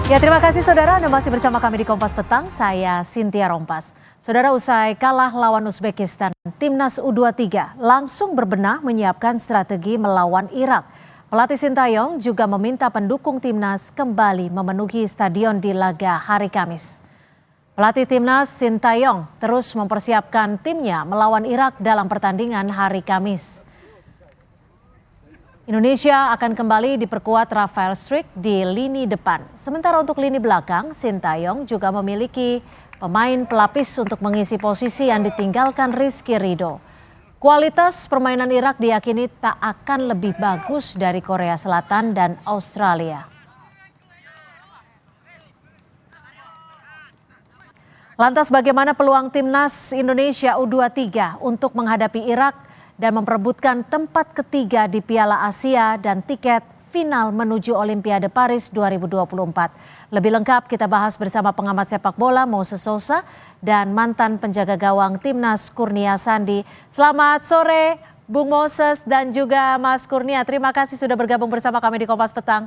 Ya, terima kasih saudara, Anda masih bersama kami di Kompas Petang, saya Cynthia Rompas. Saudara, usai kalah lawan Uzbekistan, Timnas U23 langsung berbenah menyiapkan strategi melawan Irak. Pelatih Sintayong juga meminta pendukung Timnas kembali memenuhi stadion di laga hari Kamis. Pelatih Timnas Sintayong terus mempersiapkan timnya melawan Irak dalam pertandingan hari Kamis. Indonesia akan kembali diperkuat Rafael Struijk di lini depan. Sementara untuk lini belakang, Sintayong juga memiliki pemain pelapis untuk mengisi posisi yang ditinggalkan Rizky Ridho. Kualitas permainan Irak diyakini tak akan lebih bagus dari Korea Selatan dan Australia. Lantas bagaimana peluang Timnas Indonesia U23 untuk menghadapi Irak dan memperebutkan tempat ketiga di Piala Asia dan tiket final menuju Olimpiade Paris 2024. Lebih lengkap kita bahas bersama pengamat sepak bola Moses Sousa dan mantan penjaga gawang Timnas Kurnia Sandi. Selamat sore Bung Moses dan juga Mas Kurnia. Terima kasih sudah bergabung bersama kami di Kompas Petang.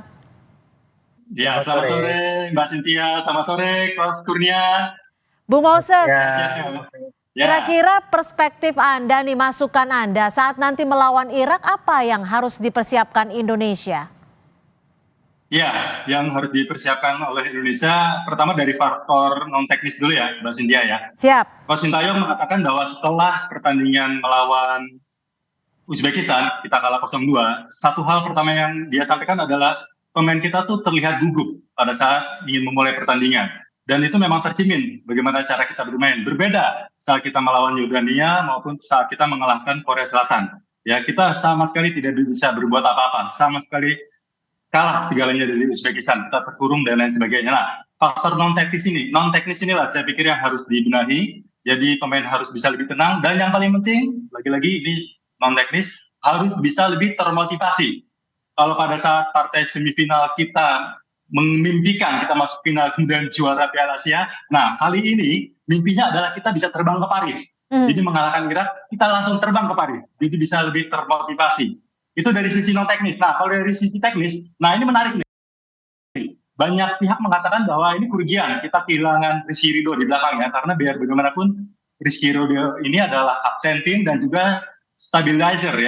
Ya, selamat sore Mbak Cynthia, selamat sore Mas Kurnia. Bung Moses, Ya. kira-kira perspektif Anda nih, masukan Anda saat nanti melawan Irak, apa yang harus dipersiapkan Indonesia? Ya, yang harus dipersiapkan oleh Indonesia pertama dari faktor non teknis dulu ya, Mbak Cynthia ya. Siap. Coach Sintayong mengatakan bahwa setelah pertandingan melawan Uzbekistan, kita kalah 0-2, satu hal pertama yang dia sampaikan adalah pemain kita tuh terlihat gugup pada saat ingin memulai pertandingan. Dan itu memang tercermin bagaimana cara kita bermain. Berbeda saat kita melawan Yordania maupun saat kita mengalahkan Korea Selatan. Ya, kita sama sekali tidak bisa berbuat apa-apa. Sama sekali kalah segalanya dari Uzbekistan. Kita terkurung dan lain sebagainya. Nah, faktor non teknis inilah saya pikir yang harus dibenahi. Jadi pemain harus bisa lebih tenang. Dan yang paling penting, lagi-lagi ini non teknis, harus bisa lebih termotivasi. Kalau pada saat partai semifinal kita memimpikan kita masuk final kemudian juara Piala Asia, nah kali ini mimpinya adalah kita bisa terbang ke Paris. Jadi mengalahkan Irak, kita langsung terbang ke Paris. Jadi bisa lebih termotivasi. Itu dari sisi non teknis. Nah, kalau dari sisi teknis, nah ini menarik nih. Banyak pihak mengatakan bahwa ini kerugian, kita kehilangan Rizky Ridho di belakangnya, karena biar bagaimanapun Rizky Ridho ini adalah kapten tim dan juga stabilizer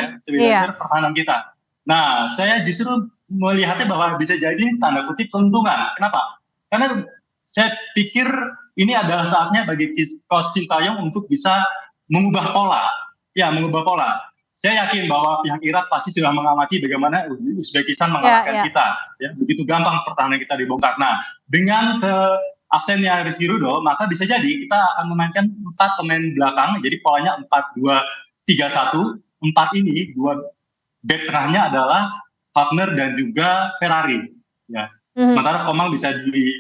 pertahanan kita. Nah, saya justru melihatnya bahwa bisa jadi tanda kutip keuntungan. Kenapa? Karena saya pikir ini adalah saatnya bagi Coach Sintayong untuk bisa mengubah pola. Ya, mengubah pola. Saya yakin bahwa pihak Irak pasti sudah mengamati bagaimana Uzbekistan mengalahkan kita. Ya, begitu gampang pertahanan kita dibongkar. Nah, dengan absennya Rizky Ridho, maka bisa jadi kita akan memainkan 4 pemain belakang. Jadi polanya 4-2-3-1. 4 ini, 2 back tengahnya adalah Wagner dan juga Ferrari. Ya. Sementara Komang bisa di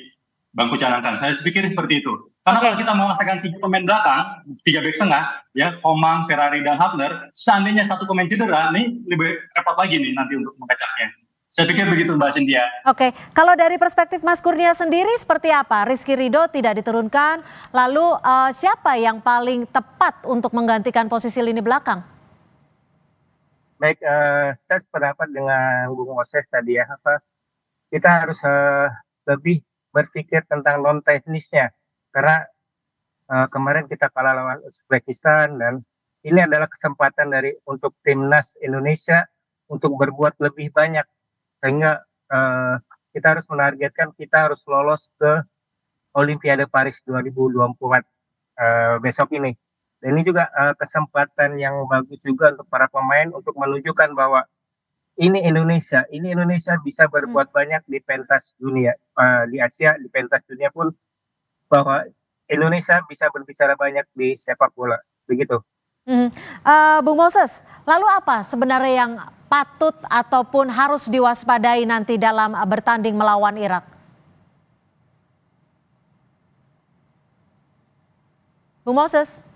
bangku cadangan. Saya pikir seperti itu. Karena kalau kita memasangkan 3 pemain belakang, 3 back tengah, ya Komang, Ferrari, dan Wagner, seandainya 1 pemain cedera, ini lebih repot lagi nih nanti untuk mengecaknya. Saya pikir begitu Mbak Cynthia. Oke, kalau dari perspektif Mas Kurnia sendiri seperti apa? Rizky Ridho tidak diturunkan, lalu siapa yang paling tepat untuk menggantikan posisi lini belakang? Baik, saya sependapat dengan Bung Moses tadi ya, kita harus lebih berpikir tentang non teknisnya, karena kemarin kita kalah lawan Uzbekistan dan ini adalah kesempatan untuk timnas Indonesia untuk berbuat lebih banyak, sehingga kita harus menargetkan kita harus lolos ke Olimpiade Paris 2024 besok ini. Dan ini juga kesempatan yang bagus juga untuk para pemain untuk menunjukkan bahwa ini Indonesia bisa berbuat banyak di pentas dunia, di Asia, di pentas dunia pun, bahwa Indonesia bisa berbicara banyak di sepak bola, begitu. Bung Moses, lalu apa sebenarnya yang patut ataupun harus diwaspadai nanti dalam bertanding melawan Irak? Bung Moses?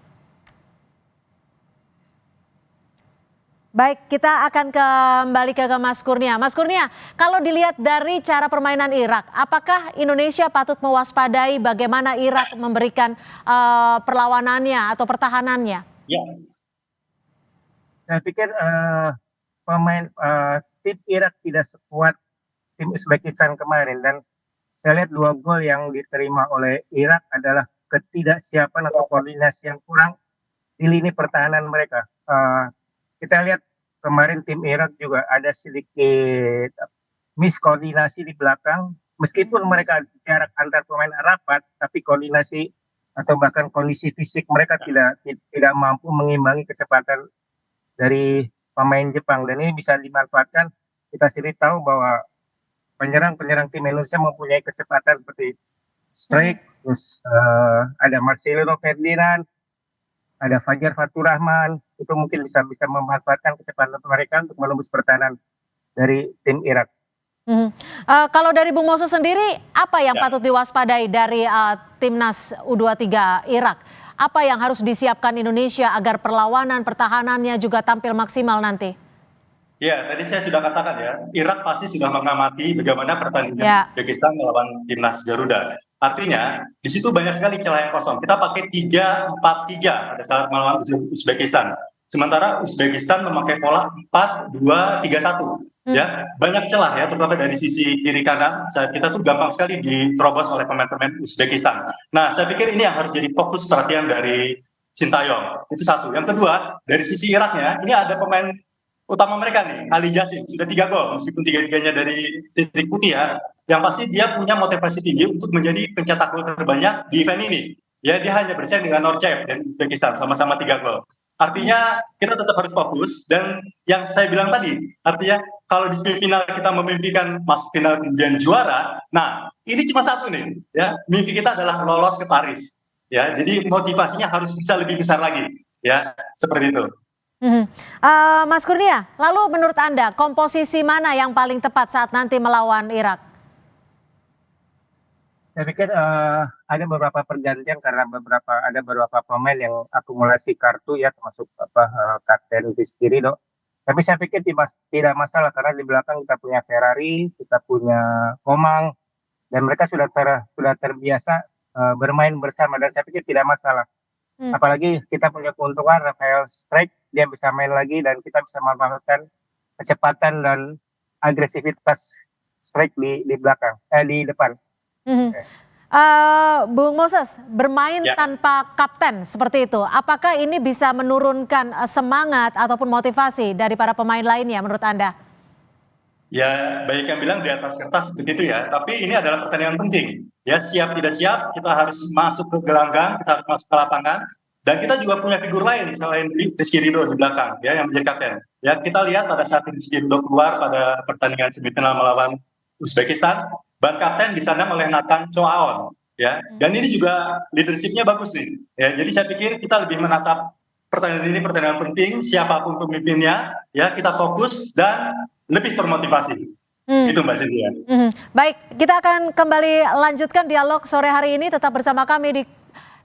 Baik, kita akan kembali ke Mas Kurnia. Mas Kurnia, kalau dilihat dari cara permainan Irak, apakah Indonesia patut mewaspadai bagaimana Irak memberikan perlawanannya atau pertahanannya? Ya. Saya pikir tim Irak tidak sekuat tim Uzbekistan kemarin, dan saya lihat 2 gol yang diterima oleh Irak adalah ketidaksiapan atau koordinasi yang kurang di lini pertahanan mereka. Kita lihat kemarin tim Irak juga ada sedikit miskoordinasi di belakang, meskipun mereka jarak antar pemain rapat, tapi koordinasi atau bahkan kondisi fisik mereka tidak mampu mengimbangi kecepatan dari pemain Jepang, dan ini bisa dimanfaatkan. Kita sendiri tahu bahwa penyerang tim Indonesia mempunyai kecepatan seperti Strike, terus ada Marcelino Ferdinand, ada Fajar Faturrahman, itu mungkin bisa memanfaatkan kecepatan mereka untuk menembus pertahanan dari tim Irak. Kalau dari Bung Moses sendiri, apa yang patut diwaspadai dari timnas U23 Irak? Apa yang harus disiapkan Indonesia agar perlawanan pertahanannya juga tampil maksimal nanti? Ya, tadi saya sudah katakan ya, Irak pasti sudah mengamati bagaimana pertandingan Uzbekistan melawan timnas Garuda. Artinya, di situ banyak sekali celah yang kosong. Kita pakai 3-4-3 pada saat melawan Uzbekistan. Sementara Uzbekistan memakai pola 4-2-3-1. Ya, banyak celah ya, terutama dari sisi kiri kanan. Kita tuh gampang sekali diterobos oleh pemain-pemain Uzbekistan. Nah, saya pikir ini yang harus jadi fokus perhatian dari Sintayong. Itu satu. Yang kedua, dari sisi Iraknya, ini ada pemain utama mereka nih, Ali Jassim, sudah 3 gol, meskipun 3-3-nya dari titik putih ya. Yang pasti dia punya motivasi tinggi untuk menjadi pencetak gol terbanyak di event ini. Ya, dia hanya bersaing dengan Norcev dan Uzbekistan, sama-sama 3 gol. Artinya kita tetap harus fokus, dan yang saya bilang tadi, artinya kalau di semifinal kita memimpikan masuk final kemudian juara, nah ini cuma satu nih, ya, mimpi kita adalah lolos ke Paris. Ya, jadi motivasinya harus bisa lebih besar lagi, ya, seperti itu. Mas Kurnia, lalu menurut Anda komposisi mana yang paling tepat saat nanti melawan Irak? Saya pikir ada beberapa pergantian karena ada beberapa pemain yang akumulasi kartu ya, termasuk Kapten Rizky Ridho. Tapi saya pikir tidak masalah karena di belakang kita punya Ferrari, kita punya Komang, dan mereka sudah terbiasa bermain bersama, dan saya pikir tidak masalah. Apalagi kita punya keuntungan Rafael Strike, dia bisa main lagi dan kita bisa memanfaatkan kecepatan dan agresivitas Strike di belakang, di depan. Bung Moses, bermain tanpa kapten seperti itu, apakah ini bisa menurunkan semangat ataupun motivasi dari para pemain lainnya menurut Anda? Ya, banyak yang bilang di atas kertas seperti itu ya, tapi ini adalah pertandingan penting. Ya, siap tidak siap, kita harus masuk ke gelanggang, kita harus masuk ke lapangan, dan kita juga punya figur lain selain Rizky Ridho di belakang, ya, yang menjadi kapten. Ya, kita lihat pada saat Rizky Ridho keluar pada pertandingan semifinal melawan Uzbekistan, ban kapten disandang oleh Nathan Choaon, ya, dan ini juga leadershipnya bagus nih. Ya, jadi saya pikir kita lebih menatap pertandingan ini pertandingan penting, siapapun pemimpinnya, ya, kita fokus dan lebih termotivasi. Itu Mbak Cynthia. Baik, kita akan kembali lanjutkan dialog sore hari ini, tetap bersama kami di.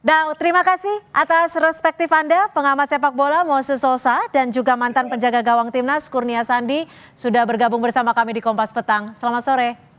Dan terima kasih atas perspektif Anda, pengamat sepak bola Moses Sosa dan juga mantan penjaga gawang timnas Kurnia Sandi sudah bergabung bersama kami di Kompas Petang. Selamat sore.